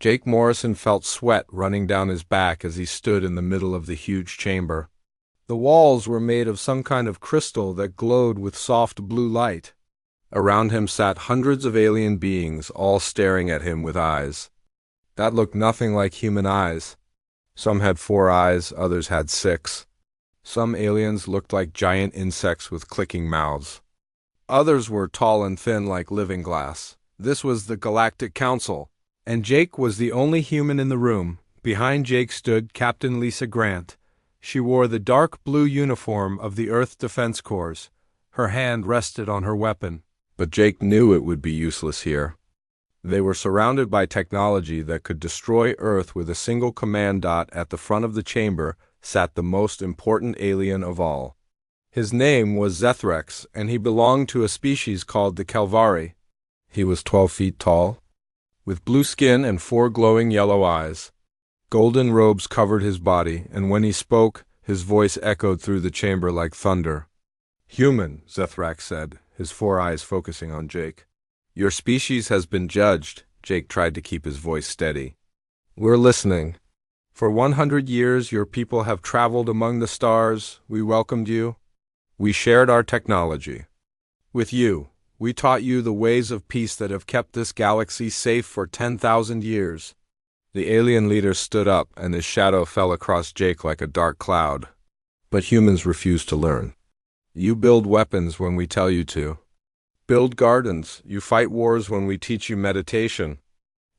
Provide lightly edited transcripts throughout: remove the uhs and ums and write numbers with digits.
Jake Morrison felt sweat running down his back as he stood in the middle of the huge chamber. The walls were made of some kind of crystal that glowed with soft blue light. Around him sat hundreds of alien beings, all staring at him with eyes that looked nothing like human eyes. Some had 4 eyes, others had 6. Some aliens looked like giant insects with clicking mouths. Others were tall and thin like living glass. This was the Galactic Council, and Jake was the only human in the room. Behind Jake stood Captain Lisa Grant. She wore the dark blue uniform of the Earth Defense Corps. Her hand rested on her weapon. But Jake knew it would be useless here. They were surrounded by technology that could destroy Earth. With a single command dot at the front of the chamber sat the most important alien of all. His name was Zethrex, and he belonged to a species called the Calvari. He was 12 feet tall, with blue skin and 4 glowing yellow eyes. Golden robes covered his body, and when he spoke, his voice echoed through the chamber like thunder. "Human," Zethrax said, his 4 eyes focusing on Jake. "Your species has been judged." Jake tried to keep his voice steady. "We're listening. For 100 years your people have traveled among the stars. We welcomed you. We shared our technology. With you, we taught you the ways of peace that have kept this galaxy safe for 10,000 years. The alien leader stood up, and his shadow fell across Jake like a dark cloud. "But humans refuse to learn. You build weapons when we tell you to. Build gardens. You fight wars when we teach you meditation.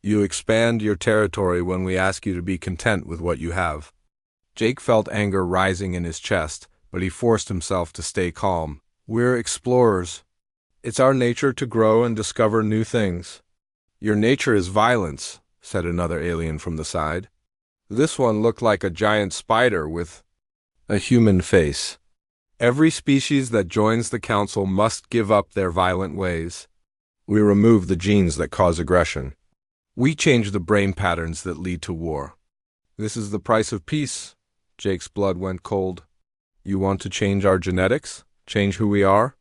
You expand your territory when we ask you to be content with what you have." Jake felt anger rising in his chest, but he forced himself to stay calm. "We're explorers. It's our nature to grow and discover new things." "Your nature is violence," said another alien from the side. This one looked like a giant spider with a human face. "Every species that joins the council must give up their violent ways. We remove the genes that cause aggression. We change the brain patterns that lead to war. This is the price of peace." Jake's blood went cold. "You want to change our genetics? Change who we are?"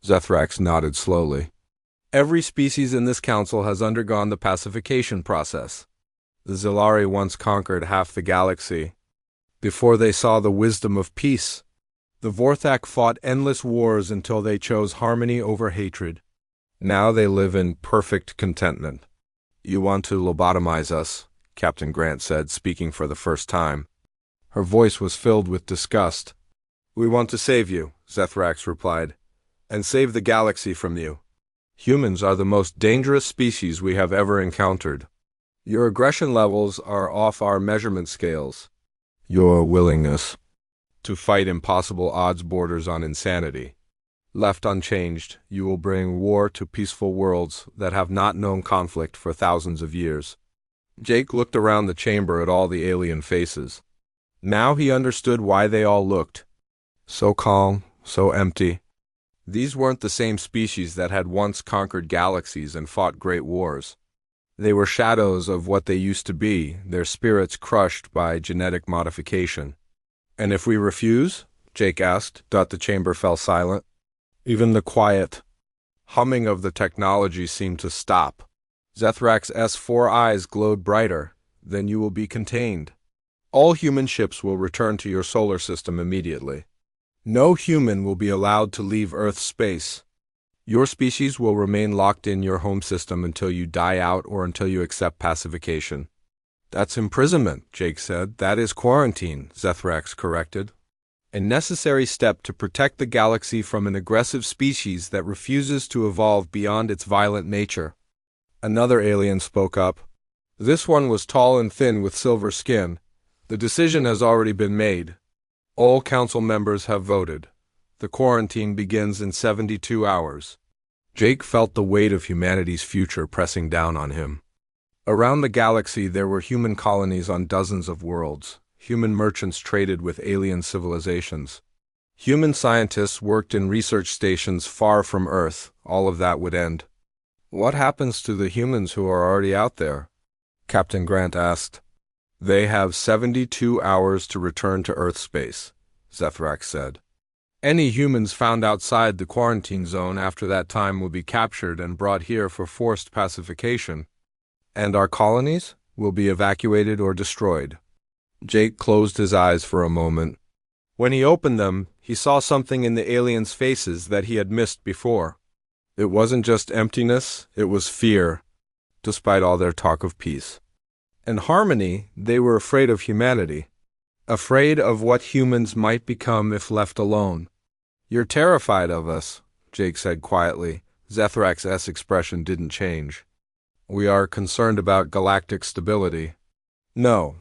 Zethrax nodded slowly. "Every species in this council has undergone the pacification process. The Zilari once conquered half the galaxy before they saw the wisdom of peace. The Vorthak fought endless wars until they chose harmony over hatred. Now they live in perfect contentment." "You want to lobotomize us," Captain Grant said, speaking for the first time. Her voice was filled with disgust. "We want to save you," Zethrax replied, "and save the galaxy from you. Humans are the most dangerous species we have ever encountered. Your aggression levels are off our measurement scales. Your willingness to fight impossible odds borders on insanity. Left unchanged, you will bring war to peaceful worlds that have not known conflict for thousands of years." Jake looked around the chamber at all the alien faces. Now he understood why they all looked so calm, so empty. These weren't the same species that had once conquered galaxies and fought great wars. They were shadows of what they used to be, their spirits crushed by genetic modification. "And if we refuse?" Jake asked. The chamber fell silent. Even the quiet humming of the technology seemed to stop. Zethrax's 4 eyes glowed brighter. "Then you will be contained. All human ships will return to your solar system immediately. No human will be allowed to leave Earth's space. Your species will remain locked in your home system until you die out or until you accept pacification." "That's imprisonment," Jake said. "That is quarantine," Zethrax corrected. "A necessary step to protect the galaxy from an aggressive species that refuses to evolve beyond its violent nature." Another alien spoke up. This one was tall and thin with silver skin. "The decision has already been made. All council members have voted. The quarantine begins in 72 hours. Jake felt the weight of humanity's future pressing down on him. Around the galaxy there were human colonies on dozens of worlds. Human merchants traded with alien civilizations. Human scientists worked in research stations far from Earth. All of that would end. "What happens to the humans who are already out there?" Captain Grant asked. "They have 72 hours to return to Earth space," Zethrax said. "Any humans found outside the quarantine zone after that time will be captured and brought here for forced pacification." "And our colonies?" will be evacuated or destroyed. Jake closed his eyes for a moment. When he opened them, he saw something in the aliens' faces that he had missed before. It wasn't just emptiness, it was fear, despite all their talk of peace. And harmony, they were afraid of humanity. Afraid of what humans might become if left alone. "You're terrified of us," Jake said quietly. Zethrax's expression didn't change. "We are concerned about galactic stability." "No,"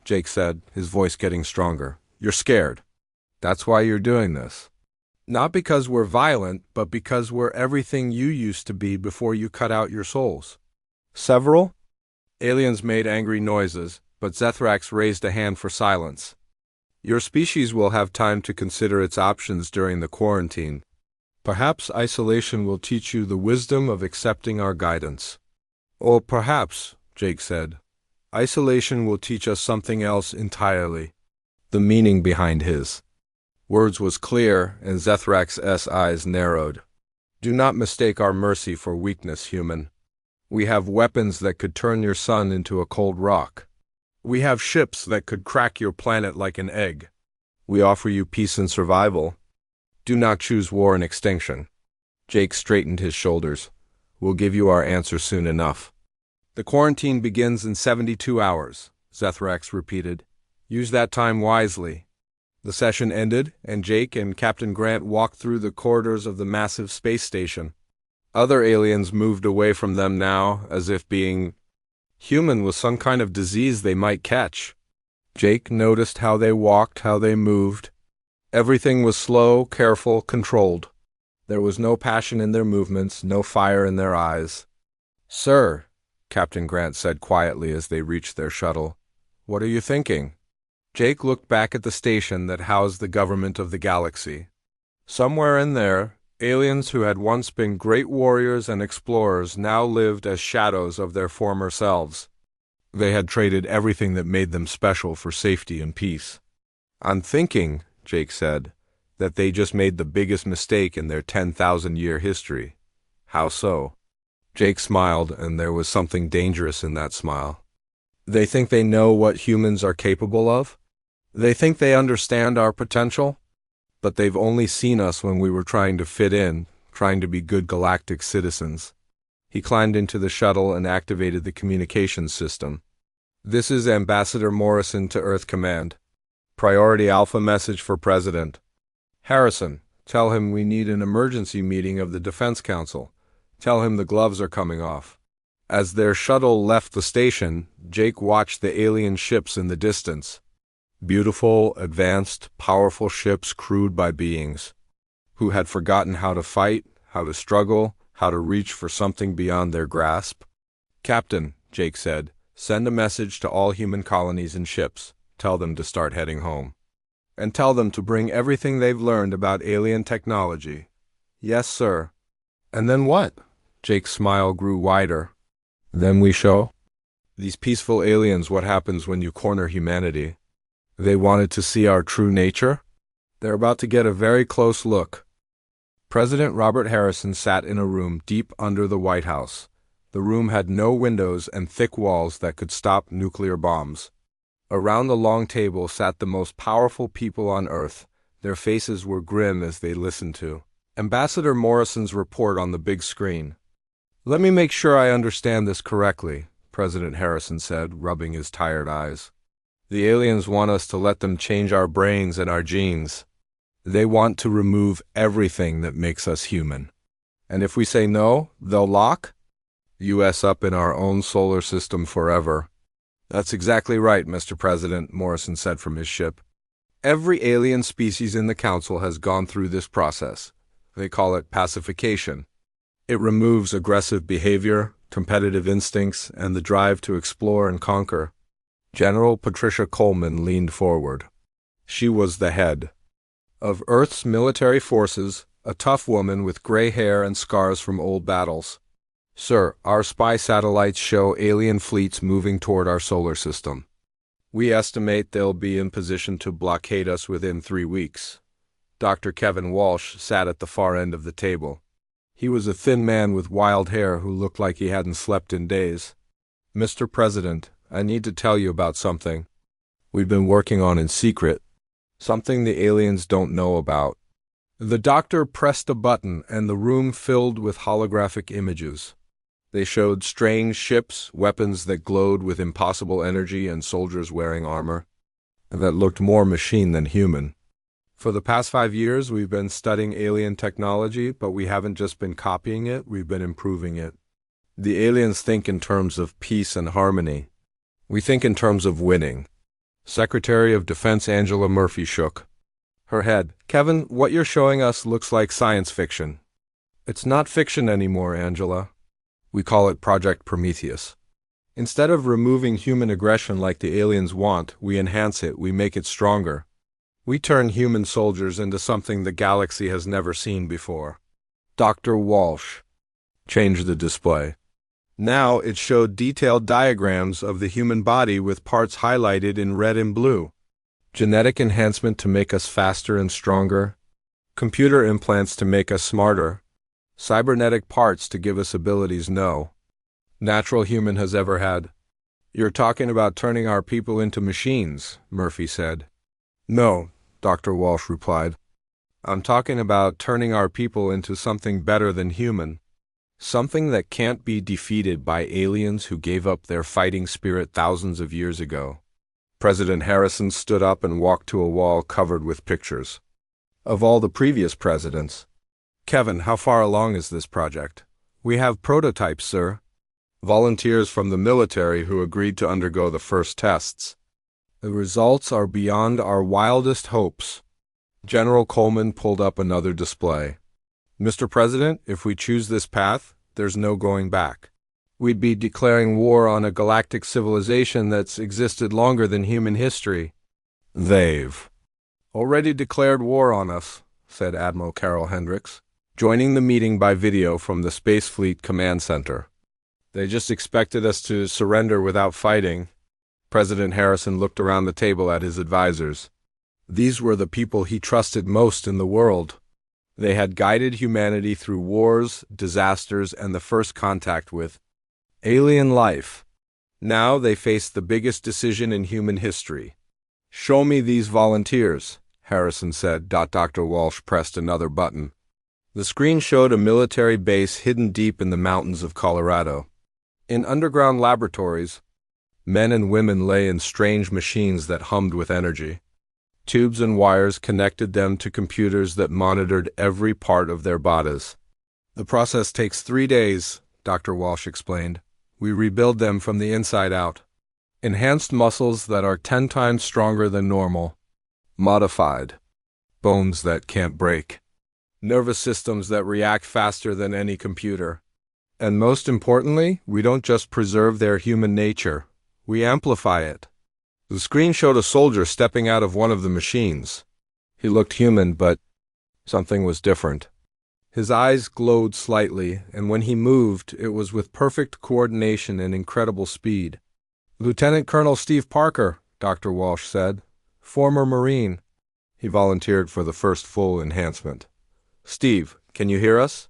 Jake said, his voice getting stronger. "You're scared. That's why you're doing this. Not because we're violent, but because we're everything you used to be before you cut out your souls." "Several?" Aliens made angry noises, but Zethrax raised a hand for silence. "Your species will have time to consider its options during the quarantine. Perhaps isolation will teach you the wisdom of accepting our guidance." "Or perhaps," Jake said, "isolation will teach us something else entirely." The meaning behind his words was clear, and Zethrax's eyes narrowed. "Do not mistake our mercy for weakness, human. We have weapons that could turn your sun into a cold rock. We have ships that could crack your planet like an egg. We offer you peace and survival. Do not choose war and extinction." Jake straightened his shoulders. "We'll give you our answer soon enough." "The quarantine begins in 72 hours, Zethrax repeated. "Use that time wisely." The session ended, and Jake and Captain Grant walked through the corridors of the massive space station. Other aliens moved away from them now, as if being human was some kind of disease they might catch. Jake noticed how they walked, how they moved. Everything was slow, careful, controlled. There was no passion in their movements, no fire in their eyes. "Sir," Captain Grant said quietly as they reached their shuttle, "what are you thinking?" Jake looked back at the station that housed the government of the galaxy. Somewhere in there, aliens who had once been great warriors and explorers now lived as shadows of their former selves. They had traded everything that made them special for safety and peace. "I'm thinking," Jake said, "that they just made the biggest mistake in their 10,000-year history." "How so?" Jake smiled, and there was something dangerous in that smile. "They think they know what humans are capable of. They think they understand our potential. But they've only seen us when we were trying to fit in, trying to be good galactic citizens." He climbed into the shuttle and activated the communications system. "This is Ambassador Morrison to Earth Command. Priority Alpha message for President. Harrison, tell him we need an emergency meeting of the Defense Council. Tell him the gloves are coming off." As their shuttle left the station, Jake watched the alien ships in the distance. Beautiful, advanced, powerful ships crewed by beings who had forgotten how to fight, how to struggle, how to reach for something beyond their grasp. "Captain," Jake said, "send a message to all human colonies and ships. Tell them to start heading home. And tell them to bring everything they've learned about alien technology." "Yes, sir." "And then what?" Jake's smile grew wider. "Then we show these peaceful aliens what happens when you corner humanity. They wanted to see our true nature. They're about to get a very close look." President Robert Harrison sat in a room deep under the White House. The room had no windows and thick walls that could stop nuclear bombs. Around the long table sat the most powerful people on Earth. Their faces were grim as they listened to Ambassador Morrison's report on the big screen. "Let me make sure I understand this correctly," President Harrison said, rubbing his tired eyes. "The aliens want us to let them change our brains and our genes. They want to remove everything that makes us human. And if we say no, they'll lock U.S. up in our own solar system forever." "That's exactly right, Mr. President," Morrison said from his ship. "Every alien species in the Council has gone through this process. They call it pacification. It removes aggressive behavior, competitive instincts, and the drive to explore and conquer." General Patricia Coleman leaned forward. She was the head of Earth's military forces, a tough woman with gray hair and scars from old battles. "Sir, our spy satellites show alien fleets moving toward our solar system. We estimate they'll be in position to blockade us within 3 weeks." Dr. Kevin Walsh sat at the far end of the table. He was a thin man with wild hair who looked like he hadn't slept in days. "Mr. President, I need to tell you about something we've been working on in secret, something the aliens don't know about." The doctor pressed a button and the room filled with holographic images. They showed strange ships, weapons that glowed with impossible energy, and soldiers wearing armor that looked more machine than human. For the past 5 years, we've been studying alien technology, but we haven't just been copying it, we've been improving it. The aliens think in terms of peace and harmony. We think in terms of winning. Secretary of Defense Angela Murphy shook her head. "Kevin, what you're showing us looks like science fiction." "It's not fiction anymore, Angela. We call it Project Prometheus. Instead of removing human aggression like the aliens want, we enhance it, we make it stronger. We turn human soldiers into something the galaxy has never seen before." Dr. Walsh changed the display. Now it showed detailed diagrams of the human body with parts highlighted in red and blue. Genetic enhancement to make us faster and stronger. Computer implants to make us smarter. Cybernetic parts to give us abilities no natural human has ever had. "You're talking about turning our people into machines," Murphy said. "No," Dr. Walsh replied. "I'm talking about turning our people into something better than human. Something that can't be defeated by aliens who gave up their fighting spirit thousands of years ago." President Harrison stood up and walked to a wall covered with pictures of all the previous presidents. "Kevin, how far along is this project?" "We have prototypes, sir. Volunteers from the military who agreed to undergo the first tests. The results are beyond our wildest hopes." General Coleman pulled up another display. "Mr. President, if we choose this path, there's no going back. We'd be declaring war on a galactic civilization that's existed longer than human history." "They've already declared war on us," said Admiral Carol Hendricks, joining the meeting by video from the Space Fleet Command Center. "They just expected us to surrender without fighting." President Harrison looked around the table at his advisors. These were the people he trusted most in the world. They had guided humanity through wars, disasters, and the first contact with alien life. Now they faced the biggest decision in human history. "Show me these volunteers," Harrison said. Dr. Walsh pressed another button. The screen showed a military base hidden deep in the mountains of Colorado. In underground laboratories, men and women lay in strange machines that hummed with energy. Tubes and wires connected them to computers that monitored every part of their bodies. "The process takes 3 days," Dr. Walsh explained. "We rebuild them from the inside out. Enhanced muscles that are 10 times stronger than normal. Modified bones that can't break. Nervous systems that react faster than any computer. And most importantly, we don't just preserve their human nature, we amplify it." The screen showed a soldier stepping out of one of the machines. He looked human, but something was different. His eyes glowed slightly, and when he moved, it was with perfect coordination and incredible speed. "Lieutenant Colonel Steve Parker," Dr. Walsh said. "Former Marine." He volunteered for the first full enhancement. "Steve, can you hear us?"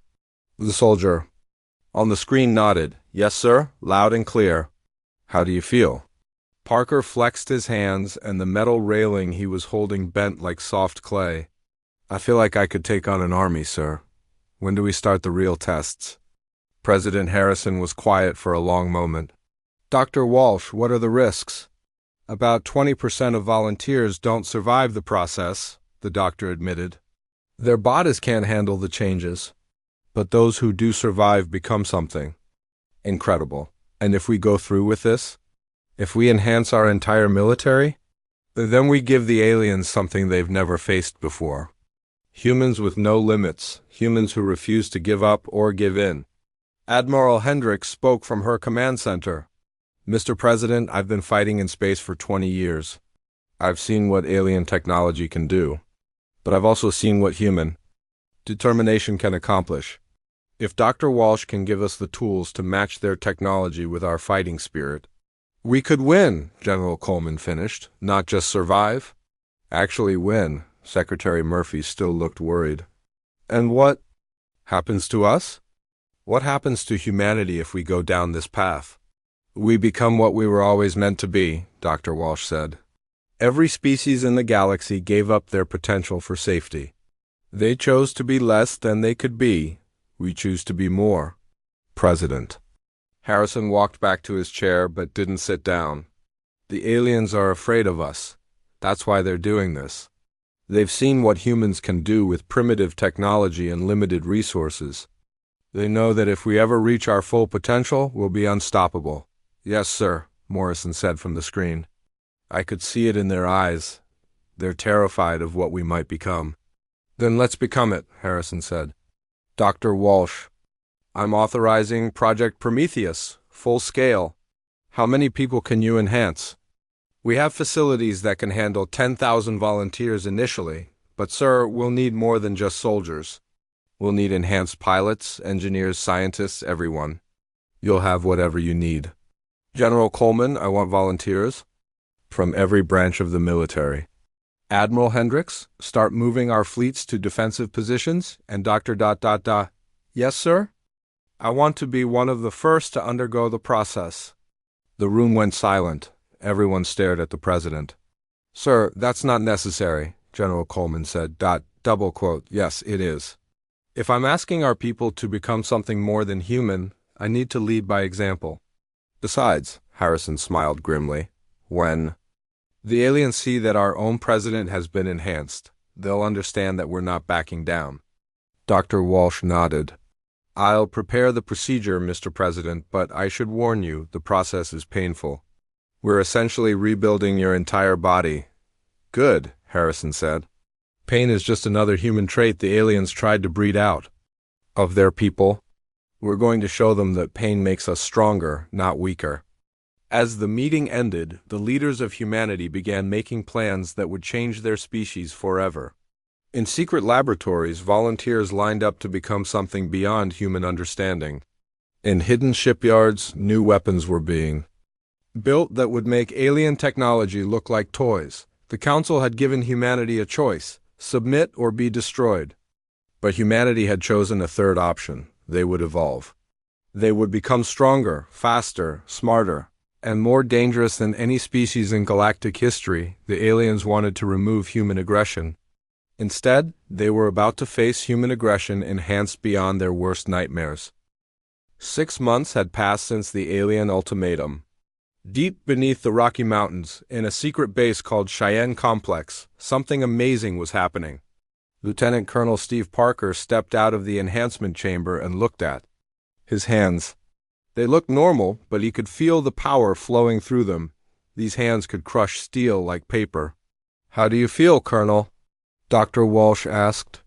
The soldier on the screen nodded. "Yes, sir, loud and clear." "How do you feel?" Parker flexed his hands, and the metal railing he was holding bent like soft clay. "I feel like I could take on an army, sir. When do we start the real tests?" President Harrison was quiet for a long moment. "Dr. Walsh, what are the risks?" "About 20% of volunteers don't survive the process," the doctor admitted. "Their bodies can't handle the changes. But those who do survive become something incredible. And if we go through with this, if we enhance our entire military, then we give the aliens something they've never faced before. Humans with no limits, humans who refuse to give up or give in." Admiral Hendricks spoke from her command center. "Mr. President, I've been fighting in space for 20 years. I've seen what alien technology can do, but I've also seen what human determination can accomplish. If Dr. Walsh can give us the tools to match their technology with our fighting spirit, we could win," General Coleman finished, "not just survive." "Actually win." Secretary Murphy still looked worried. "And what happens to us? What happens to humanity if we go down this path?" We become what we were always meant to be, Dr. Walsh said. Every species in the galaxy gave up their potential for safety. They chose to be less than they could be. We choose to be more. President. Harrison walked back to his chair but didn't sit down. The aliens are afraid of us. That's why they're doing this. They've seen what humans can do with primitive technology and limited resources. They know that if we ever reach our full potential, we'll be unstoppable. Yes, sir, Morrison said from the screen. I could see it in their eyes. They're terrified of what we might become. Then let's become it, Harrison said. Dr. Walsh. I'm authorizing Project Prometheus, full scale. How many people can you enhance? We have facilities that can handle 10,000 volunteers initially, but sir, we'll need more than just soldiers. We'll need enhanced pilots, engineers, scientists, everyone. You'll have whatever you need. General Coleman, I want volunteers. From every branch of the military. Admiral Hendricks, start moving our fleets to defensive positions, and Dr. ... Yes, sir? I want to be one of the first to undergo the process. The room went silent. Everyone stared at the president. Sir, that's not necessary, General Coleman said. ... Yes, it is. If I'm asking our people to become something more than human, I need to lead by example. Besides, Harrison smiled grimly, when the aliens see that our own president has been enhanced, they'll understand that we're not backing down. Dr. Walsh nodded. I'll prepare the procedure, Mr. President, but I should warn you, the process is painful. We're essentially rebuilding your entire body. Good, Harrison said. Pain is just another human trait the aliens tried to breed out of their people. We're going to show them that pain makes us stronger, not weaker. As the meeting ended, the leaders of humanity began making plans that would change their species forever. In secret laboratories, volunteers lined up to become something beyond human understanding. In hidden shipyards, new weapons were being built that would make alien technology look like toys. The Council had given humanity a choice, submit or be destroyed. But humanity had chosen a third option. They would evolve. They would become stronger, faster, smarter, and more dangerous than any species in galactic history. The aliens wanted to remove human aggression. Instead, they were about to face human aggression enhanced beyond their worst nightmares. 6 months had passed since the alien ultimatum. Deep beneath the Rocky Mountains, in a secret base called Cheyenne Complex, something amazing was happening. Lieutenant Colonel Steve Parker stepped out of the enhancement chamber and looked at his hands. They looked normal, but he could feel the power flowing through them. These hands could crush steel like paper. How do you feel, Colonel? Dr. Walsh asked.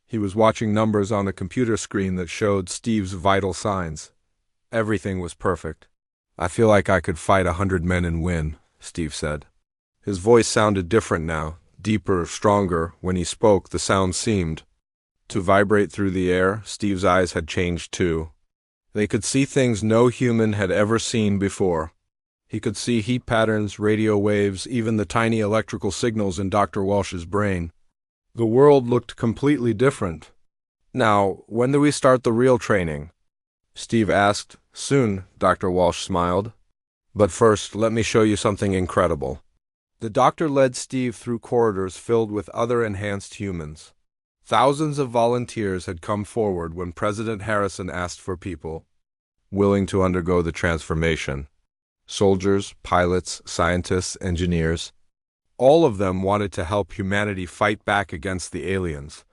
He was watching numbers on a computer screen that showed Steve's vital signs. Everything was perfect. I feel like I could fight 100 men and win, Steve said. His voice sounded different now, deeper, stronger. When he spoke, the sound seemed to vibrate through the air. Steve's eyes had changed too. They could see things no human had ever seen before. He could see heat patterns, radio waves, even the tiny electrical signals in Dr. Walsh's brain. The world looked completely different. Now, when do we start the real training? Steve asked. Soon, Dr. Walsh smiled. But first, let me show you something incredible. The doctor led Steve through corridors filled with other enhanced humans. Thousands of volunteers had come forward when President Harrison asked for people willing to undergo the transformation. Soldiers, pilots, scientists, engineers. All of them wanted to help humanity fight back against the aliens.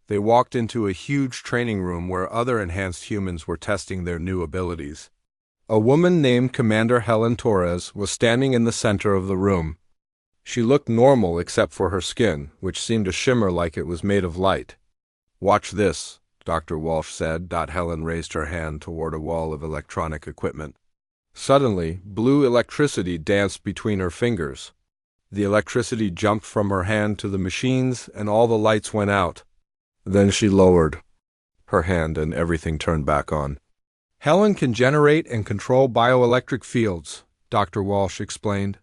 They walked into a huge training room where other enhanced humans were testing their new abilities. A woman named Commander Helen Torres was standing in the center of the room. She looked normal except for her skin, which seemed to shimmer like it was made of light. Watch this, Dr. Walsh said. Helen raised her hand toward a wall of electronic equipment. Suddenly, blue electricity danced between her fingers. The electricity jumped from her hand to the machines, and all the lights went out. Then she lowered her hand, and everything turned back on. Helen can generate and control bioelectric fields, Dr. Walsh explained.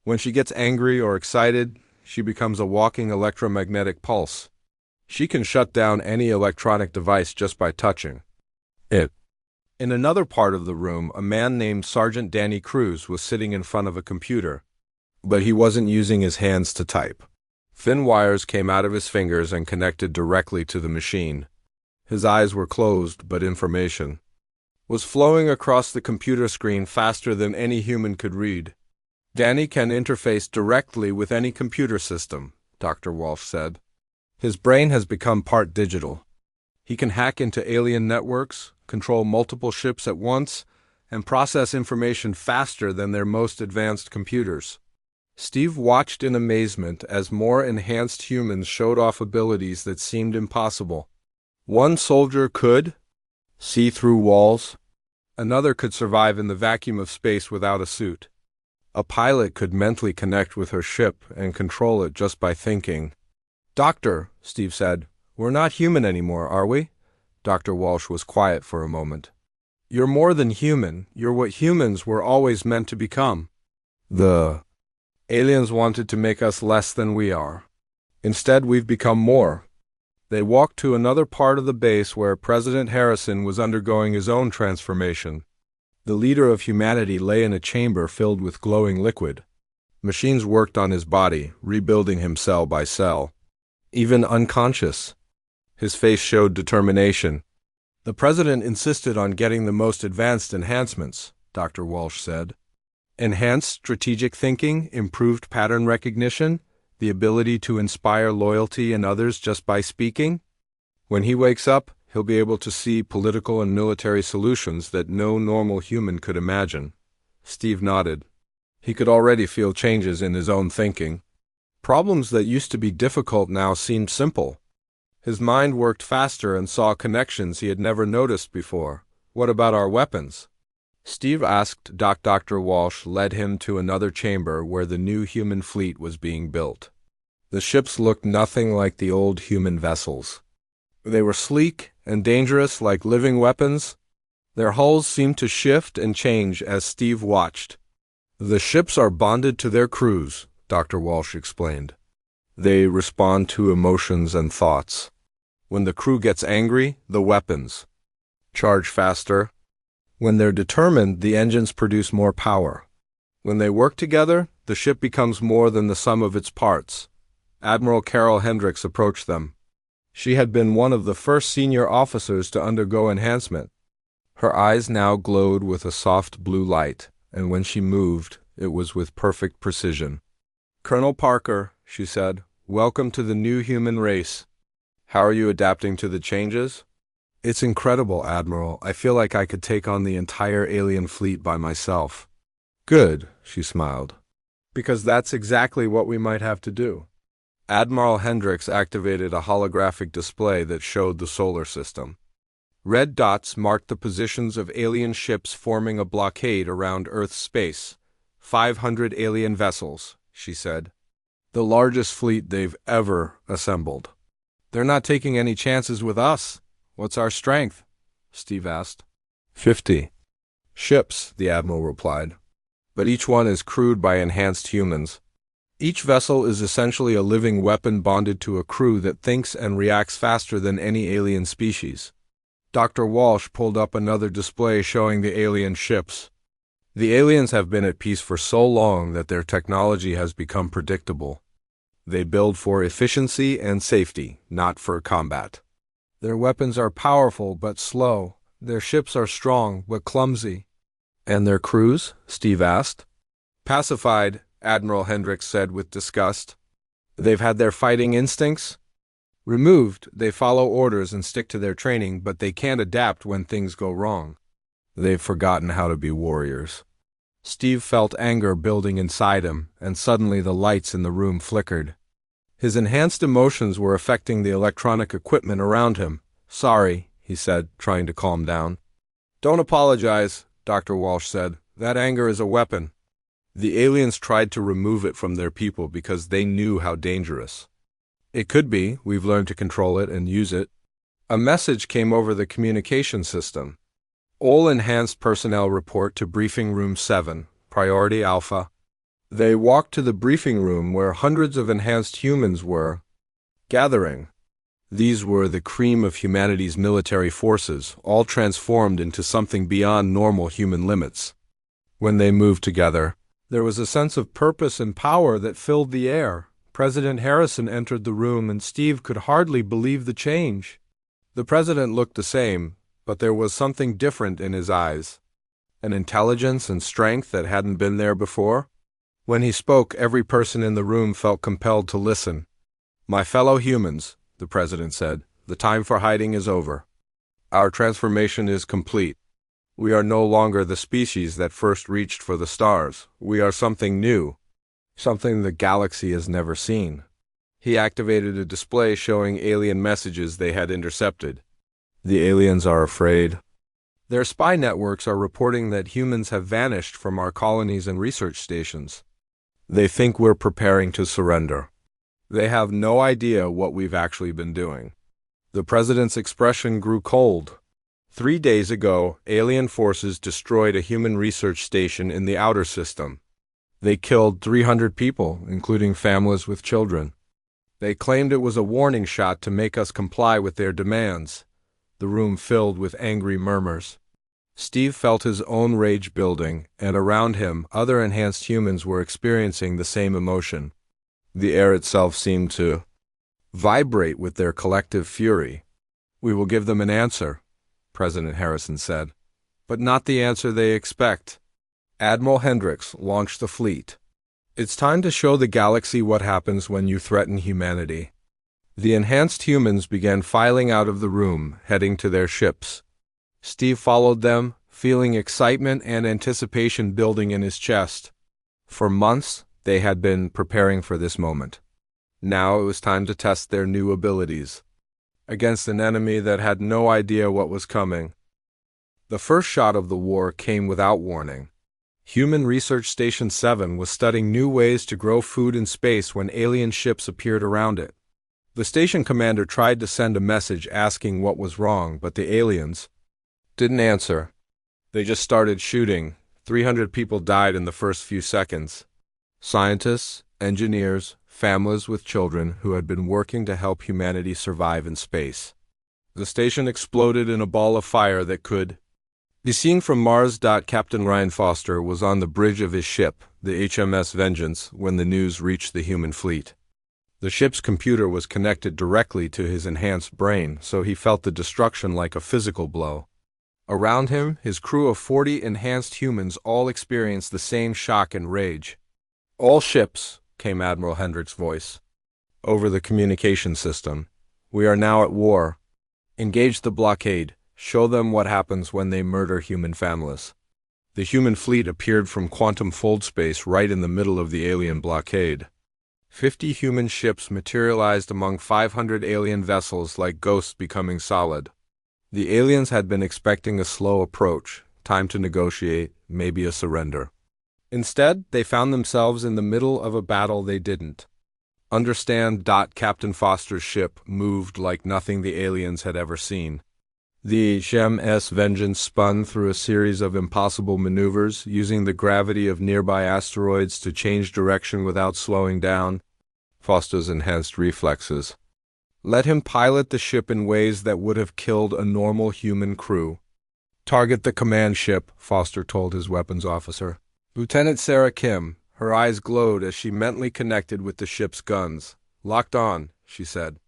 When she gets angry or excited, she becomes a walking electromagnetic pulse. She can shut down any electronic device just by touching it. In another part of the room, a man named Sergeant Danny Cruz was sitting in front of a computer, but he wasn't using his hands to type. Thin wires came out of his fingers and connected directly to the machine. His eyes were closed, but information was flowing across the computer screen faster than any human could read. Danny can interface directly with any computer system, Dr. Walsh said. His brain has become part digital. He can hack into alien networks, control multiple ships at once, and process information faster than their most advanced computers. Steve watched in amazement as more enhanced humans showed off abilities that seemed impossible. One soldier could see through walls. Another could survive in the vacuum of space without a suit. A pilot could mentally connect with her ship and control it just by thinking. "Doctor," Steve said, "we're not human anymore, are we?" Dr. Walsh was quiet for a moment. "You're more than human. You're what humans were always meant to become. The aliens wanted to make us less than we are. Instead, we've become more." They walked to another part of the base where President Harrison was undergoing his own transformation. The leader of humanity lay in a chamber filled with glowing liquid. Machines worked on his body, rebuilding him cell by cell. Even unconscious, his face showed determination. "The president insisted on getting the most advanced enhancements," Dr. Walsh said. "Enhanced strategic thinking, improved pattern recognition, the ability to inspire loyalty in others just by speaking. When he wakes up, he'll be able to see political and military solutions that no normal human could imagine." Steve nodded. He could already feel changes in his own thinking. Problems that used to be difficult now seemed simple. His mind worked faster and saw connections he had never noticed before. "What about our weapons?" Steve asked. Dr. Walsh led him to another chamber where the new human fleet was being built. The ships looked nothing like the old human vessels. They were sleek and dangerous like living weapons. Their hulls seemed to shift and change as Steve watched. "The ships are bonded to their crews," Dr. Walsh explained. "They respond to emotions and thoughts. When the crew gets angry, the weapons charge faster. When they're determined, the engines produce more power. When they work together, the ship becomes more than the sum of its parts." Admiral Carol Hendricks approached them. She had been one of the first senior officers to undergo enhancement. Her eyes now glowed with a soft blue light, and when she moved, it was with perfect precision. "Colonel Parker," she said, "welcome to the new human race. How are you adapting to the changes?" "It's incredible, Admiral. I feel like I could take on the entire alien fleet by myself." "Good," she smiled. "Because that's exactly what we might have to do." Admiral Hendricks activated a holographic display that showed the solar system. Red dots marked the positions of alien ships forming a blockade around Earth's space. 500 alien vessels, she said. "The largest fleet they've ever assembled." "They're not taking any chances with us. What's our strength?" Steve asked. 50 ships, the Admiral replied. "But each one is crewed by enhanced humans. Each vessel is essentially a living weapon bonded to a crew that thinks and reacts faster than any alien species." Dr. Walsh pulled up another display showing the alien ships. "The aliens have been at peace for so long that their technology has become predictable. They build for efficiency and safety, not for combat. Their weapons are powerful but slow. Their ships are strong but clumsy." "And their crews?" Steve asked. "Pacified," Admiral Hendricks said with disgust. "They've had their fighting instincts removed. They follow orders and stick to their training, but they can't adapt when things go wrong. They've forgotten how to be warriors." Steve felt anger building inside him, and suddenly the lights in the room flickered. His enhanced emotions were affecting the electronic equipment around him. "Sorry," he said, trying to calm down. "Don't apologize," Dr. Walsh said. "That anger is a weapon. The aliens tried to remove it from their people because they knew how dangerous it could be. We've learned to control it and use it." A message came over the communication system. "All enhanced personnel report to Briefing Room 7, Priority Alpha." They walked to the briefing room where hundreds of enhanced humans were gathering. These were the cream of humanity's military forces, all transformed into something beyond normal human limits. When they moved together, there was a sense of purpose and power that filled the air. President Harrison entered the room, and Steve could hardly believe the change. The president looked the same, but there was something different in his eyes, an intelligence and strength that hadn't been there before. When he spoke, every person in the room felt compelled to listen. "My fellow humans," the president said, "the time for hiding is over. Our transformation is complete. We are no longer the species that first reached for the stars. We are something new, something the galaxy has never seen." He activated a display showing alien messages they had intercepted. "The aliens are afraid. Their spy networks are reporting that humans have vanished from our colonies and research stations. They think we're preparing to surrender. They have no idea what we've actually been doing." The president's expression grew cold. 3 days ago, alien forces destroyed a human research station in the outer system. They killed 300 people, including families with children. They claimed it was a warning shot to make us comply with their demands. The room filled with angry murmurs. Steve felt his own rage building, and around him, other enhanced humans were experiencing the same emotion. The air itself seemed to vibrate with their collective fury. "We will give them an answer," President Harrison said, "but not the answer they expect." Admiral Hendricks launched the fleet. "It's time to show the galaxy what happens when you threaten humanity." The enhanced humans began filing out of the room, heading to their ships. Steve followed them, feeling excitement and anticipation building in his chest. For months, they had been preparing for this moment. Now it was time to test their new abilities against an enemy that had no idea what was coming. The first shot of the war came without warning. Human Research Station 7 was studying new ways to grow food in space when alien ships appeared around it. The station commander tried to send a message asking what was wrong, but the aliens didn't answer. They just started shooting. 300 people died in the first few seconds. Scientists, engineers, families with children who had been working to help humanity survive in space. The station exploded in a ball of fire that could be seen from Mars. Captain Ryan Foster was on the bridge of his ship, the HMS Vengeance, when the news reached the human fleet. The ship's computer was connected directly to his enhanced brain, so he felt the destruction like a physical blow. Around him, his crew of 40 enhanced humans all experienced the same shock and rage. "All ships," came Admiral Hendricks' voice over the communication system. "We are now at war. Engage the blockade. Show them what happens when they murder human families." The human fleet appeared from quantum fold space right in the middle of the alien blockade. 50 human ships materialized among 500 alien vessels like ghosts becoming solid. The aliens had been expecting a slow approach, time to negotiate, maybe a surrender. Instead, they found themselves in the middle of a battle they didn't understand. Captain Foster's ship moved like nothing the aliens had ever seen. The HMS Vengeance spun through a series of impossible maneuvers, using the gravity of nearby asteroids to change direction without slowing down. Foster's enhanced reflexes let him pilot the ship in ways that would have killed a normal human crew. "Target the command ship," Foster told his weapons officer. Lieutenant Sarah Kim, her eyes glowed as she mentally connected with the ship's guns. "Locked on," she said,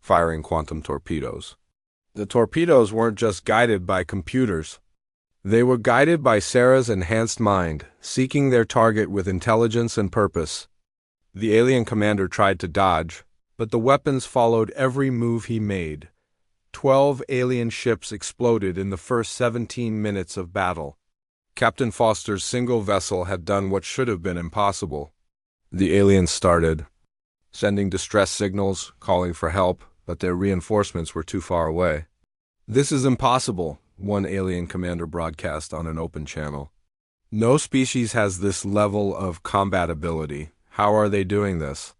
firing quantum torpedoes. The torpedoes weren't just guided by computers. They were guided by Sarah's enhanced mind, seeking their target with intelligence and purpose. The alien commander tried to dodge, but the weapons followed every move he made. 12 alien ships exploded in the first 17 minutes of battle. Captain Foster's single vessel had done what should have been impossible. The aliens started sending distress signals, calling for help, but their reinforcements were too far away. "This is impossible," one alien commander broadcast on an open channel. "No species has this level of combat ability. How are they doing this?"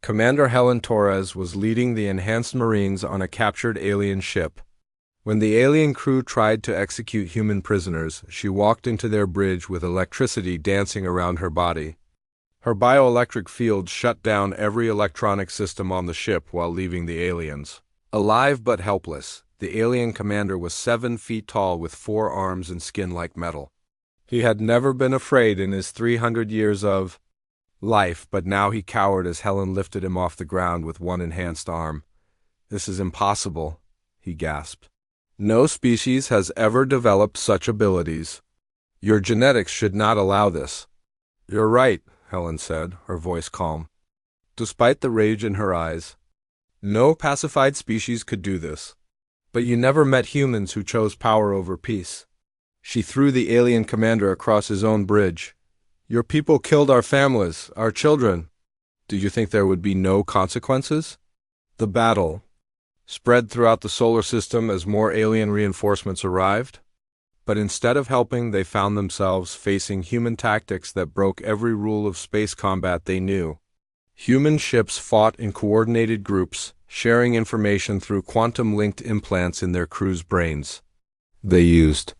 Commander Helen Torres was leading the enhanced Marines on a captured alien ship. When the alien crew tried to execute human prisoners, she walked into their bridge with electricity dancing around her body. Her bioelectric field shut down every electronic system on the ship while leaving the aliens Alive but helpless, the alien commander was 7 feet tall with 4 arms and skin like metal. He had never been afraid in his 300 years of life, but now he cowered as Helen lifted him off the ground with one enhanced arm. "This is impossible," he gasped. "No species has ever developed such abilities. Your genetics should not allow this." "You're right," Helen said, her voice calm, despite the rage in her eyes. "No pacified species could do this. But you never met humans who chose power over peace." She threw the alien commander across his own bridge. "Your people killed our families, our children. Did you think there would be no consequences?" The battle spread throughout the solar system as more alien reinforcements arrived. But instead of helping, they found themselves facing human tactics that broke every rule of space combat they knew. Human ships fought in coordinated groups, sharing information through quantum-linked implants in their crews' brains. They used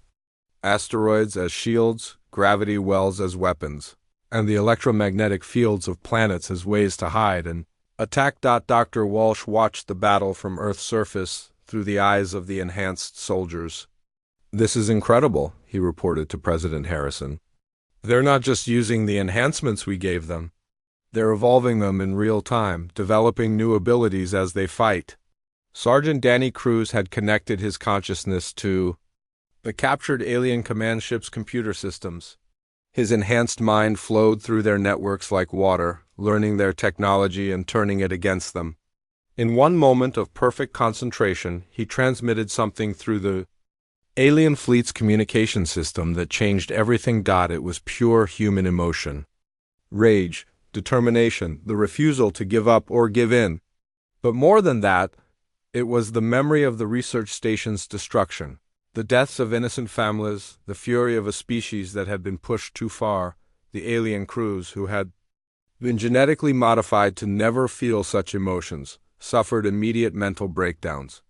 asteroids as shields, gravity wells as weapons, and the electromagnetic fields of planets as ways to hide and attack. Dr. Walsh watched the battle from Earth's surface through the eyes of the enhanced soldiers. "This is incredible," he reported to President Harrison. "They're not just using the enhancements we gave them. They're evolving them in real time, developing new abilities as they fight." Sergeant Danny Cruz had connected his consciousness to the captured alien command ship's computer systems. His enhanced mind flowed through their networks like water, learning their technology and turning it against them. In one moment of perfect concentration, he transmitted something through the alien fleet's communication system that changed everything. It was pure human emotion. Rage, determination, the refusal to give up or give in. But more than that, it was the memory of the research station's destruction. The deaths of innocent families, the fury of a species that had been pushed too far, the alien crews who had been genetically modified to never feel such emotions, suffered immediate mental breakdowns.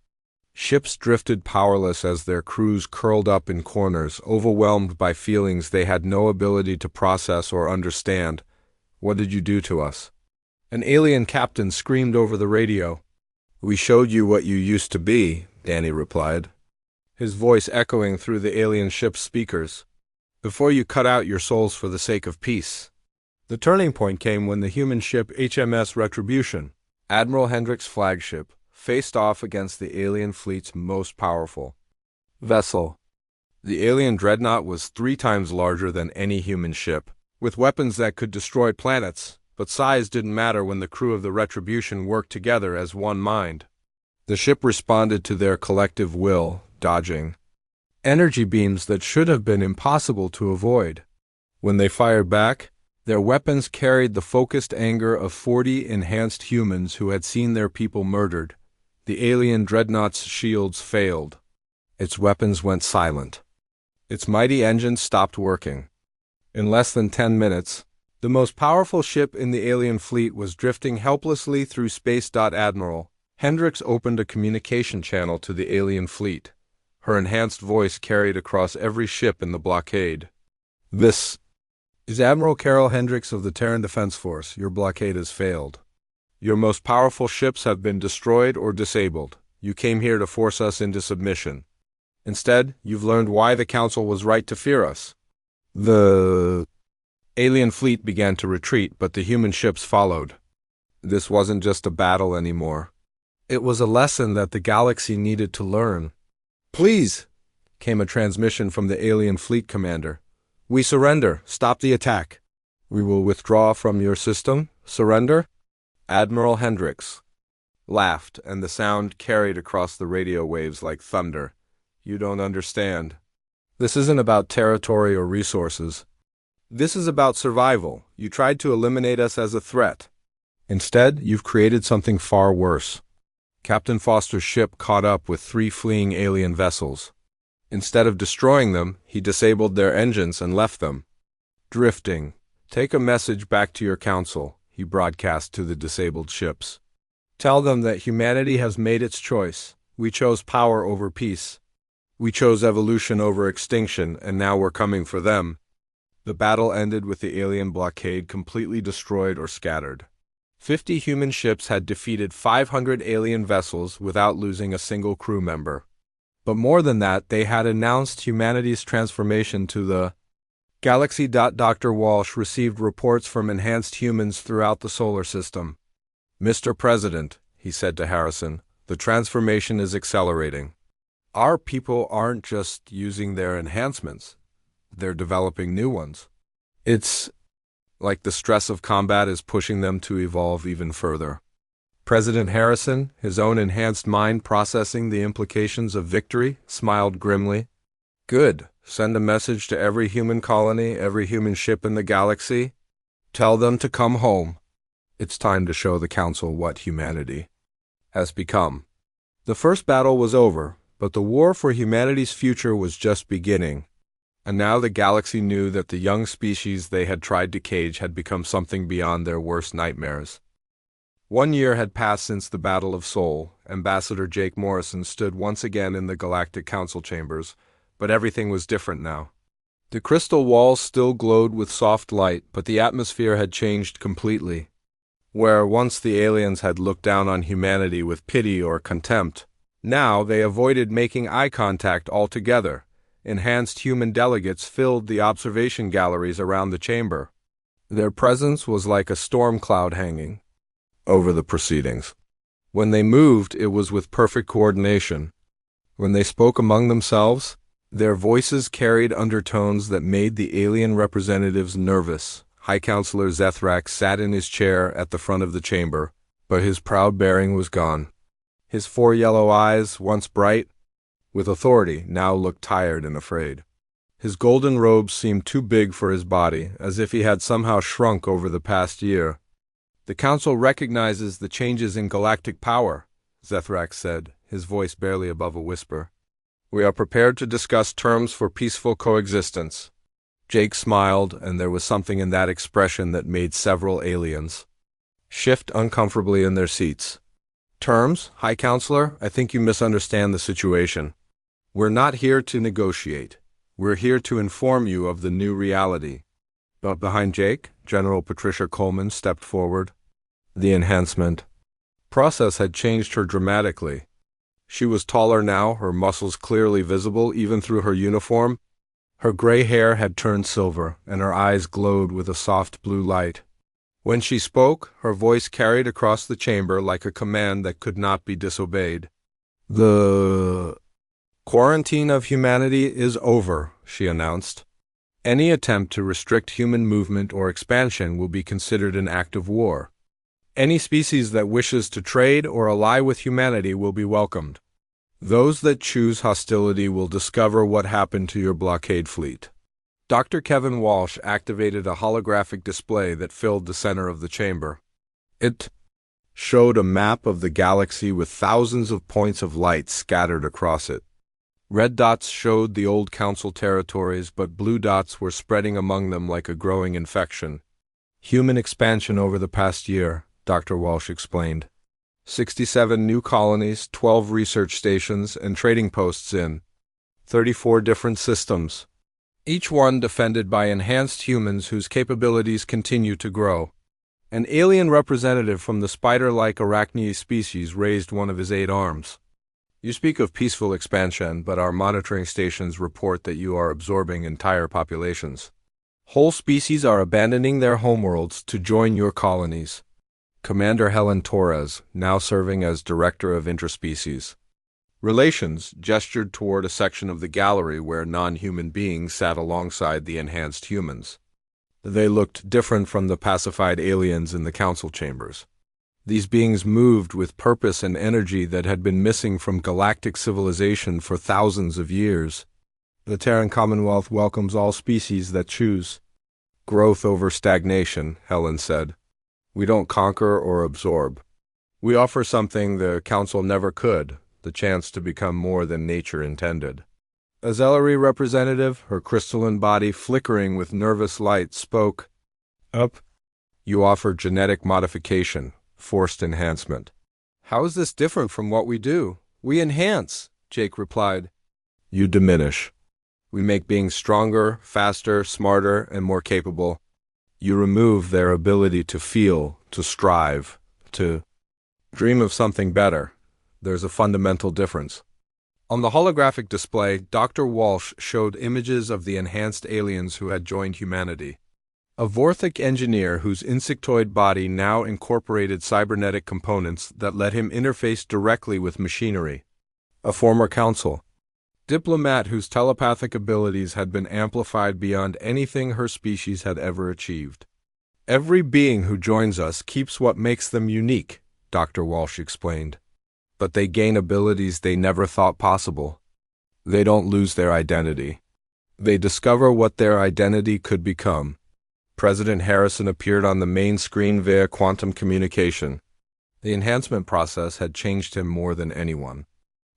Ships drifted powerless as their crews curled up in corners, overwhelmed by feelings they had no ability to process or understand. "What did you do to us?" An alien captain screamed over the radio. "We showed you what you used to be," Danny replied, his voice echoing through the alien ship's speakers, "before you cut out your souls for the sake of peace." The turning point came when the human ship HMS Retribution, Admiral Hendricks' flagship, faced off against the alien fleet's most powerful vessel. The alien dreadnought was 3 times larger than any human ship, with weapons that could destroy planets, but size didn't matter when the crew of the Retribution worked together as one mind. The ship responded to their collective will, dodging energy beams that should have been impossible to avoid. When they fired back, their weapons carried the focused anger of 40 enhanced humans who had seen their people murdered. The alien dreadnought's shields failed. Its weapons went silent. Its mighty engines stopped working. In less than 10 minutes, the most powerful ship in the alien fleet was drifting helplessly through space. Admiral Hendricks opened a communication channel to the alien fleet. Her enhanced voice carried across every ship in the blockade. "This is Admiral Carol Hendricks of the Terran Defense Force. Your blockade has failed. Your most powerful ships have been destroyed or disabled. You came here to force us into submission. Instead, you've learned why the Council was right to fear us." The alien fleet began to retreat, but the human ships followed. This wasn't just a battle anymore. It was a lesson that the galaxy needed to learn. "Please," came a transmission from the alien fleet commander. "We surrender. Stop the attack." "We will withdraw from your system. Surrender?" Admiral Hendricks laughed, and the sound carried across the radio waves like thunder. "You don't understand. This isn't about territory or resources. This is about survival. You tried to eliminate us as a threat. Instead, you've created something far worse." Captain Foster's ship caught up with 3 fleeing alien vessels. Instead of destroying them, he disabled their engines and left them drifting. "Take a message back to your council," he broadcast to the disabled ships. "Tell them that humanity has made its choice. We chose power over peace. We chose evolution over extinction, and now we're coming for them." The battle ended with the alien blockade completely destroyed or scattered. 50 human ships had defeated 500 alien vessels without losing a single crew member. But more than that, they had announced humanity's transformation to the galaxy. Dr. Walsh received reports from enhanced humans throughout the solar system. "Mr. President," he said to Harrison, "the transformation is accelerating. Our people aren't just using their enhancements, they're developing new ones. It's like the stress of combat is pushing them to evolve even further." President Harrison, his own enhanced mind processing the implications of victory, smiled grimly. "Good. Send a message to every human colony, every human ship in the galaxy. Tell them to come home. It's time to show the Council what humanity has become." The first battle was over, but the war for humanity's future was just beginning. And now the galaxy knew that the young species they had tried to cage had become something beyond their worst nightmares. 1 year had passed since the Battle of Sol. Ambassador Jake Morrison stood once again in the Galactic Council chambers, but everything was different now. The crystal walls still glowed with soft light, but the atmosphere had changed completely. Where once the aliens had looked down on humanity with pity or contempt, now they avoided making eye contact altogether. Enhanced human delegates filled the observation galleries around the chamber. Their presence was like a storm cloud hanging over the proceedings. When they moved, it was with perfect coordination. When they spoke among themselves, their voices carried undertones that made the alien representatives nervous. High Counselor Zethrak sat in his chair at the front of the chamber, but his proud bearing was gone. His 4 yellow eyes, once bright with authority, now looked tired and afraid. His golden robes seemed too big for his body, as if he had somehow shrunk over the past year. "The Council recognizes the changes in galactic power," Zethrak said, his voice barely above a whisper. "We are prepared to discuss terms for peaceful coexistence." Jake smiled, and there was something in that expression that made several aliens shift uncomfortably in their seats. "Terms, High Counselor? I think you misunderstand the situation. We're not here to negotiate. We're here to inform you of the new reality." But behind Jake, General Patricia Coleman stepped forward. The enhancement process had changed her dramatically. She was taller now, her muscles clearly visible even through her uniform. Her gray hair had turned silver, and her eyes glowed with a soft blue light. When she spoke, her voice carried across the chamber like a command that could not be disobeyed. "The quarantine of humanity is over," she announced. "Any attempt to restrict human movement or expansion will be considered an act of war. Any species that wishes to trade or ally with humanity will be welcomed. Those that choose hostility will discover what happened to your blockade fleet." Dr. Kevin Walsh activated a holographic display that filled the center of the chamber. It showed a map of the galaxy with thousands of points of light scattered across it. Red dots showed the old Council territories, but blue dots were spreading among them like a growing infection. "Human expansion over the past year," Dr. Walsh explained. 67 new colonies, 12 research stations, and trading posts in 34 different systems, each one defended by enhanced humans whose capabilities continue to grow. An alien representative from the spider-like arachnid species raised one of his 8 arms. "You speak of peaceful expansion, but our monitoring stations report that you are absorbing entire populations. Whole species are abandoning their homeworlds to join your colonies." Commander Helen Torres, now serving as Director of Interspecies Relations, gestured toward a section of the gallery where non-human beings sat alongside the enhanced humans. They looked different from the pacified aliens in the council chambers. These beings moved with purpose and energy that had been missing from galactic civilization for thousands of years. "The Terran Commonwealth welcomes all species that choose growth over stagnation," Helen said. "We don't conquer or absorb. We offer something the Council never could, the chance to become more than nature intended." A Zellery representative, her crystalline body flickering with nervous light, spoke up. "You offer genetic modification, forced enhancement." "How is this different from what we do?" "We enhance," Jake replied. "You diminish. We make beings stronger, faster, smarter, and more capable. You remove their ability to feel, to strive, to dream of something better. There's a fundamental difference. On the holographic display, Dr. Walsh showed images of the enhanced aliens who had joined humanity. A Vorthic engineer whose insectoid body now incorporated cybernetic components that let him interface directly with machinery. A former consul. Diplomat whose telepathic abilities had been amplified beyond anything her species had ever achieved. Every being who joins us keeps what makes them unique, Dr. Walsh explained. But they gain abilities they never thought possible. They don't lose their identity. They discover what their identity could become. President Harrison appeared on the main screen via quantum communication. The enhancement process had changed him more than anyone.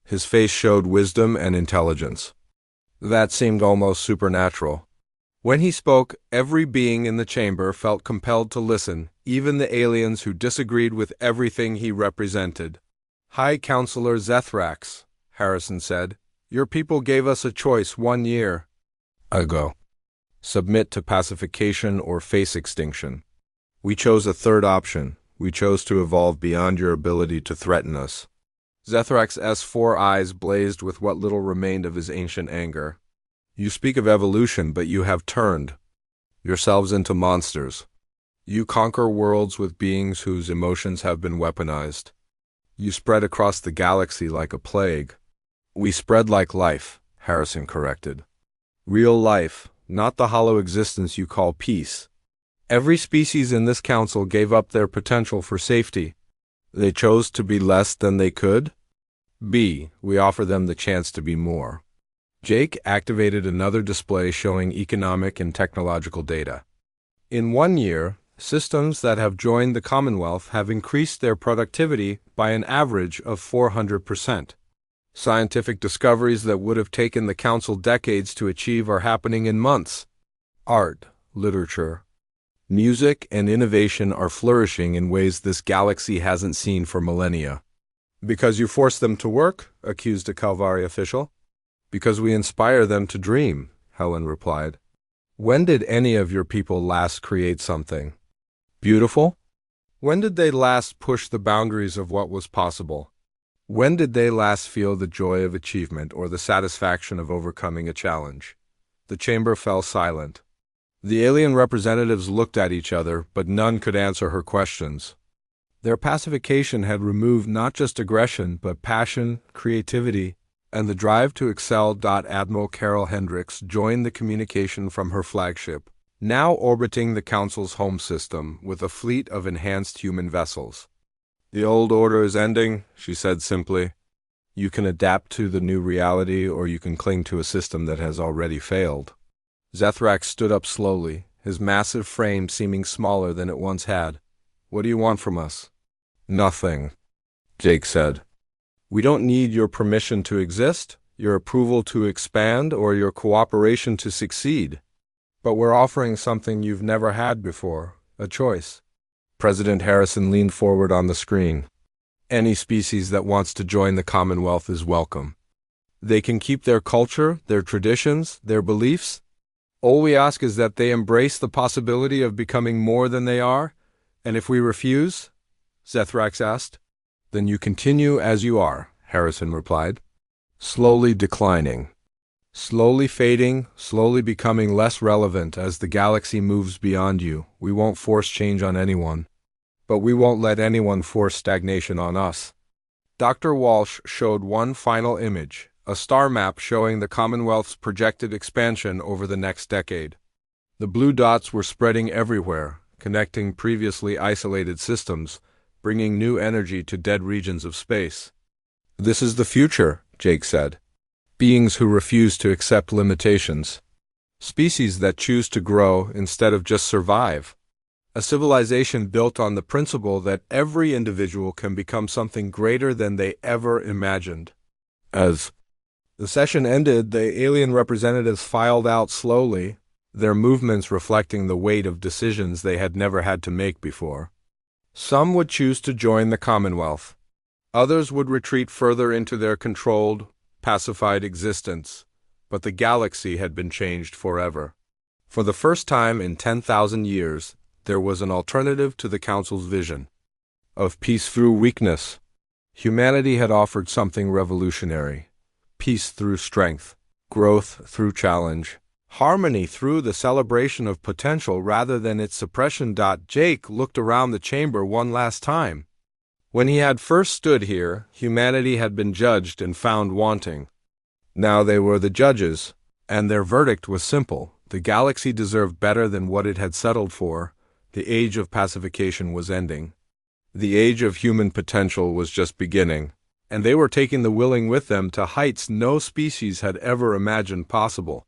His face showed wisdom and intelligence. That seemed almost supernatural. When he spoke, every being in the chamber felt compelled to listen, even the aliens who disagreed with everything he represented. High Counselor Zethrax, Harrison said, your people gave us a choice 1 year ago. Submit to pacification or face extinction. We chose a third option. We chose to evolve beyond your ability to threaten us. Zethrax's 4 eyes blazed with what little remained of his ancient anger. You speak of evolution, but you have turned yourselves into monsters. You conquer worlds with beings whose emotions have been weaponized. You spread across the galaxy like a plague. We spread like life, Harrison corrected. Real life, not the hollow existence you call peace. Every species in this council gave up their potential for safety. They chose to be less than they could be. We offer them the chance to be more. Jake activated another display showing economic and technological data. In 1 year, systems that have joined the Commonwealth have increased their productivity by an average of 400%. Scientific discoveries that would have taken the Council decades to achieve are happening in months. Art, literature, music, and innovation are flourishing in ways this galaxy hasn't seen for millennia. Because you force them to work? Accused a Calvari official. Because we inspire them to dream, Helen replied. When did any of your people last create something beautiful? When did they last push the boundaries of what was possible? When did they last feel the joy of achievement or the satisfaction of overcoming a challenge? The chamber fell silent. The alien representatives looked at each other, but none could answer her questions. Their pacification had removed not just aggression, but passion, creativity, and the drive to excel. Admiral Carol Hendricks joined the communication from her flagship, now orbiting the Council's home system with a fleet of enhanced human vessels. The old order is ending, she said simply. You can adapt to the new reality, or you can cling to a system that has already failed. Zethrax stood up slowly, his massive frame seeming smaller than it once had. What do you want from us? Nothing, Jake said. We don't need your permission to exist, your approval to expand, or your cooperation to succeed. But we're offering something you've never had before, a choice. President Harrison leaned forward on the screen. Any species that wants to join the Commonwealth is welcome. They can keep their culture, their traditions, their beliefs. All we ask is that they embrace the possibility of becoming more than they are. And if we refuse, Zethrax asked. Then you continue as you are, Harrison replied. Slowly declining. Slowly fading, slowly becoming less relevant as the galaxy moves beyond you. We won't force change on anyone. But we won't let anyone force stagnation on us. Dr. Walsh showed one final image, a star map showing the Commonwealth's projected expansion over the next decade. The blue dots were spreading everywhere, connecting previously isolated systems, bringing new energy to dead regions of space. This is the future, Jake said. Beings who refuse to accept limitations. Species that choose to grow instead of just survive. A civilization built on the principle that every individual can become something greater than they ever imagined. As the session ended, the alien representatives filed out slowly, their movements reflecting the weight of decisions they had never had to make before. Some would choose to join the Commonwealth. Others would retreat further into their controlled, pacified existence. But the galaxy had been changed forever. For the first time in 10,000 years, there was an alternative to the Council's vision of peace through weakness. Humanity had offered something revolutionary: peace through strength, growth through challenge, harmony through the celebration of potential rather than its suppression. Jake looked around the chamber one last time. When he had first stood here, humanity had been judged and found wanting. Now they were the judges, and their verdict was simple. The galaxy deserved better than what it had settled for. The age of pacification was ending. The age of human potential was just beginning, and they were taking the willing with them to heights no species had ever imagined possible.